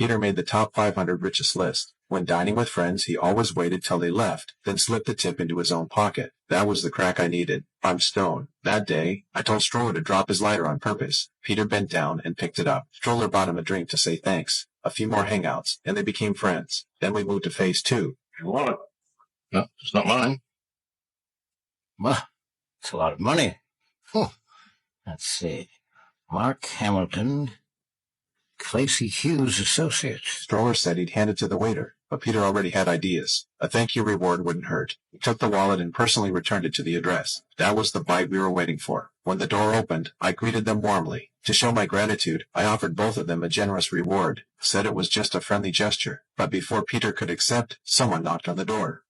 Peter made the top 500 richest list. When dining with friends, he always waited till they left, then slipped the tip into his own pocket. That was the crack I needed. I'm stoned. That day, I told Stroller to drop his lighter on purpose. Peter bent down and picked it up. Stroller bought him a drink to say thanks. A few more hangouts, and they became friends. Then we moved to phase 2. You want it? No, it's not mine. Well, it's a lot of money. Let's see. Mark Hamilton, Claycy Hughes Associates. Stroller said he'd hand it to the waiter, but Peter already had ideas. A thank you reward wouldn't hurt. He took the wallet and personally returned it to the address. That was the bite we were waiting for. When the door opened, I greeted them warmly. To show my gratitude, I offered both of them a generous reward, said it was just a friendly gesture. But before Peter could accept, someone knocked on the door.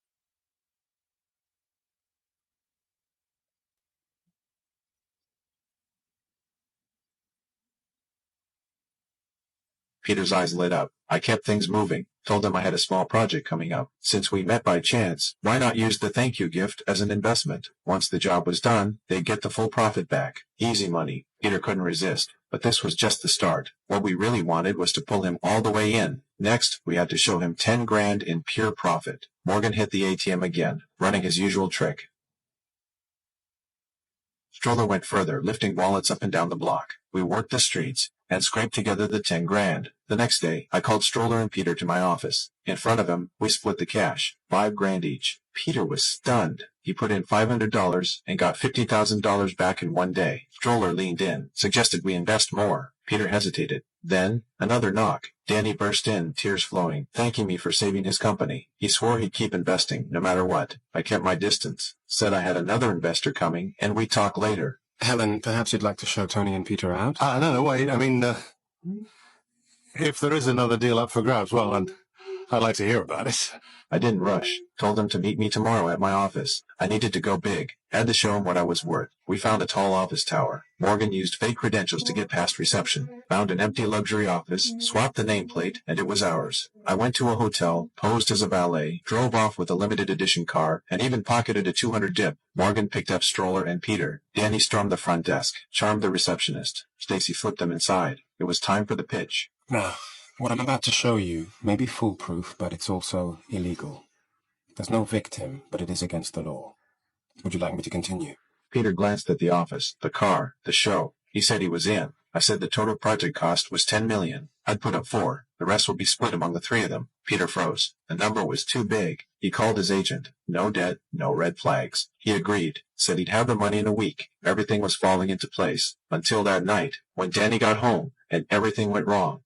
Peter's eyes lit up. I kept things moving, told him I had a small project coming up. Since we met by chance, why not use the thank you gift as an investment? Once the job was done, they'd get the full profit back. Easy money. Peter couldn't resist. But this was just the start. What we really wanted was to pull him all the way in. Next, we had to show him 10 grand in pure profit. Morgan hit the ATM again, running his usual trick. Stroller went further, lifting wallets up and down the block. We worked the streets and scraped together the 10 grand. The next day, I called Stroller and Peter to my office. In front of him, we split the cash, 5 grand each. Peter was stunned. He put in $500 and got $50,000 back in one day. Stroller leaned in, suggested we invest more. Peter hesitated. Then, another knock. Danny burst in, tears flowing, thanking me for saving his company. He swore he'd keep investing, no matter what. I kept my distance, said I had another investor coming, and we'd talk later. Helen, perhaps you'd like to show Tony and Peter out? No, wait. I mean, if there is another deal up for grabs, well, I'd like to hear about it. I didn't rush. Told them to meet me tomorrow at my office. I needed to go big. Had to show him what I was worth. We found a tall office tower. Morgan used fake credentials to get past reception. Found an empty luxury office, swapped the nameplate, and it was ours. I went to a hotel, posed as a valet, drove off with a limited edition car, and even pocketed a 200 dip. Morgan picked up Stroller and Peter. Danny stormed the front desk, charmed the receptionist. Stacy flipped them inside. It was time for the pitch. Now, what I'm about to show you may be foolproof, but it's also illegal. There's no victim, but it is against the law. Would you like me to continue? Peter glanced at the office, the car, the show. He said he was in. I said the total project cost was $10 million. I'd put up 4. The rest would be split among the 3 of them. Peter froze. The number was too big. He called his agent. No debt, no red flags. He agreed. Said he'd have the money in a week. Everything was falling into place. Until that night, when Danny got home, and everything went wrong.